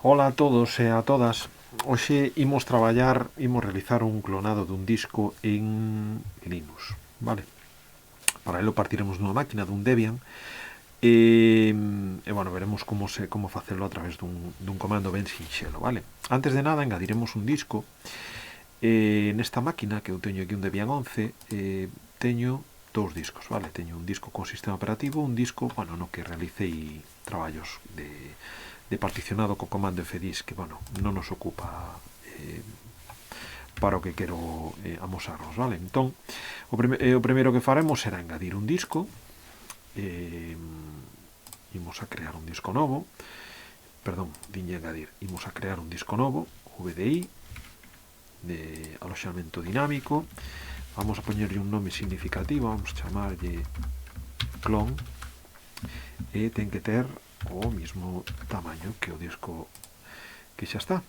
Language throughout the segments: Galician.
Ola a todos e a todas. Hoxe imos realizar un clonado dun disco en Linux, vale? Para elo partiremos nunha máquina dun Debian bueno, veremos como facelo a través dun comando ben sinxelo, vale? Antes de nada, engadiremos un disco. Nesta máquina, que eu teño aquí un Debian 11, teño dous discos, vale? Teño un disco con sistema operativo, un disco, bueno, no que realicei traballos de particionado co comando fdisk, que, bueno, non nos ocupa para o que quero amosarnos, vale? Entón, o primeiro que faremos será engadir un disco. Imos a crear un disco novo. Perdón, diña engadir. Imos a crear un disco novo, VDI, de aloxamento dinámico. Vamos a poñerlle un nome significativo, vamos a chamarlle clon, e ten que ter o mismo tamaño que o disco que xa está.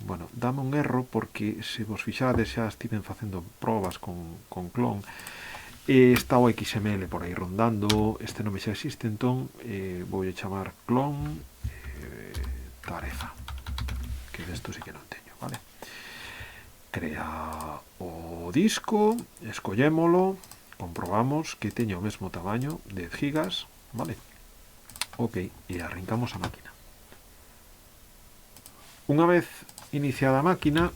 Bueno, dame un erro porque se vos fixades xa estiven facendo probas con clon e está o XML por aí rondando, este nome xa existe, entón vou chamar clon tarefa, que desto sí que non teño, vale? Crea o disco, escollémolo, comprobamos que teña o mesmo tamaño, 10 gigas, vale? Ok, e arrancamos a máquina. Unha vez iniciada a máquina,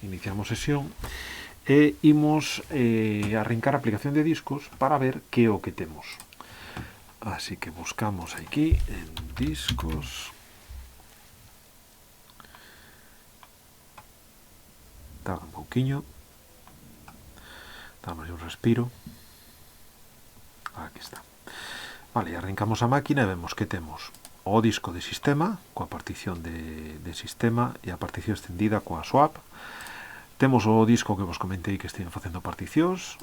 iniciamos sesión e imos arrancar a aplicación de discos para ver que é o que temos. Así que buscamos aquí en discos. Tarda un pouquiño. Damos un respiro. Aquí está. Vale, arrancamos a máquina e vemos que temos o disco de sistema, coa partición de sistema e a partición extendida coa swap. Temos o disco que vos comentei que estiven facendo particións.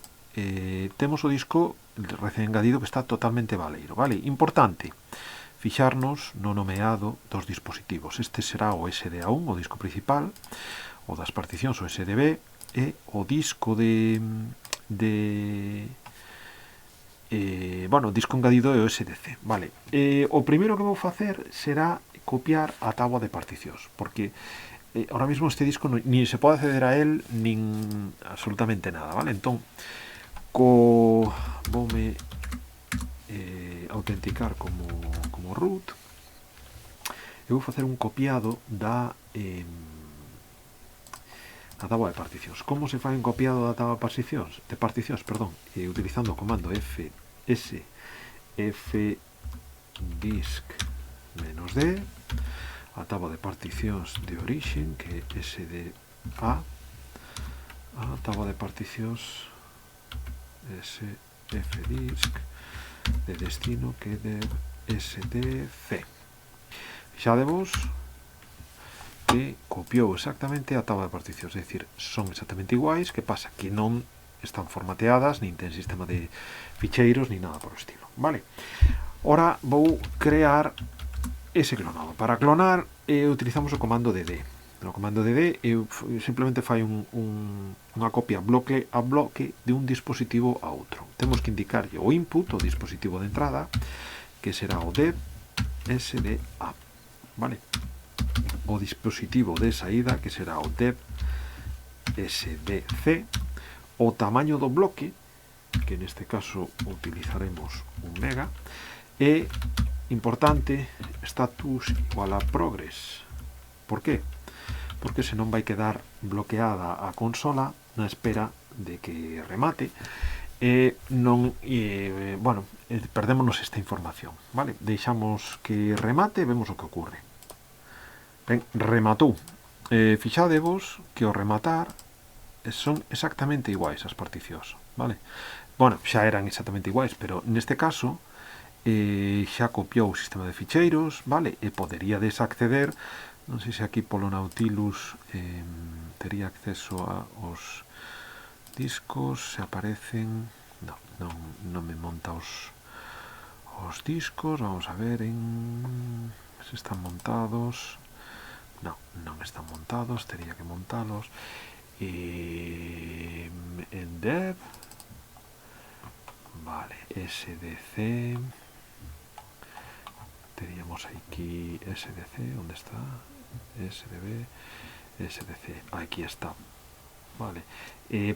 Temos o disco recén engadido que está totalmente baleiro, vale? Importante fixarnos no nomeado dos dispositivos. Este será o SDA1, o disco principal, o das particións o SDB, e o disco bueno, o disco engadido é o SDC, vale? O primeiro que vou facer será copiar a táboa de particións, porque ahora mismo este disco nin se pode acceder a él nin absolutamente nada, vale? Entón, voume autenticar como root. Eu vou facer un copiado da táboa de particións. Como se fai un copiado da táboa de particións? Utilizando o comando fdisk-d, a táboa de particións de origen, que é SDA, a táboa de particións fdisk de destino, que é de SDC. Fixadevos que copiou exactamente a táboa de particións, é dicir, son exactamente iguais, que pasa que non están formateadas, nin ten sistema de ficheiros, nin nada por o estilo, vale? Ora vou crear ese clonado. Para clonar utilizamos o comando dd. No comando dd simplemente fai unha copia bloque a bloque de un dispositivo a outro. Temos que indicarlle o input, o dispositivo de entrada, que será o dev SDA, vale? O dispositivo de saída, que será o dev SDC, o tamaño do bloque, que neste caso utilizaremos 1 mega, e, importante, status igual a progress. Por qué? Porque senón vai quedar bloqueada a consola na espera de que remate e bueno, perdémonos esta información, vale? Deixamos que remate e vemos o que ocurre. Ben, rematou. Fixadevos que ao rematar son exactamente iguais as particións, vale? Bueno, xa eran exactamente iguais, pero neste caso xa copiou o sistema de ficheiros, vale? E podería desacceder, non sei se aquí polo Nautilus tería acceso aos discos, se aparecen, non me monta os discos, vamos a ver se están montados. Non están montados, tería que montalos en dev, vale, SDC, teríamos aquí SDC, onde está? SDB, SDC, aquí está. Vale.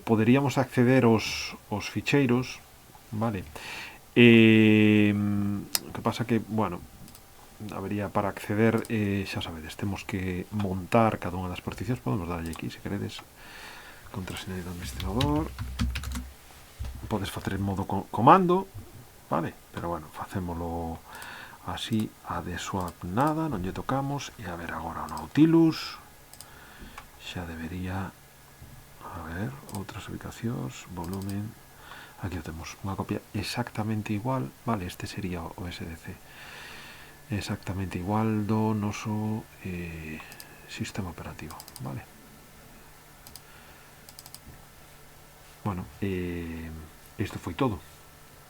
Poderíamos acceder aos ficheiros, vale? Que pasa que, bueno, habería para acceder, xa sabedes, temos que montar cada unha das particións. Podemos darlle aquí, se queredes, contraseña do administrador. Podes facer en modo comando, vale? Pero bueno, facémolo así, a de swap nada, non lle tocamos. E a ver agora o Nautilus, xa debería, a ver, outras ubicacións, volumen, aquí o temos, unha copia exactamente igual, vale, este sería o SDC, exactamente igual do noso sistema operativo, vale. Bueno, isto foi todo.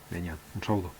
Veña, un saúdo.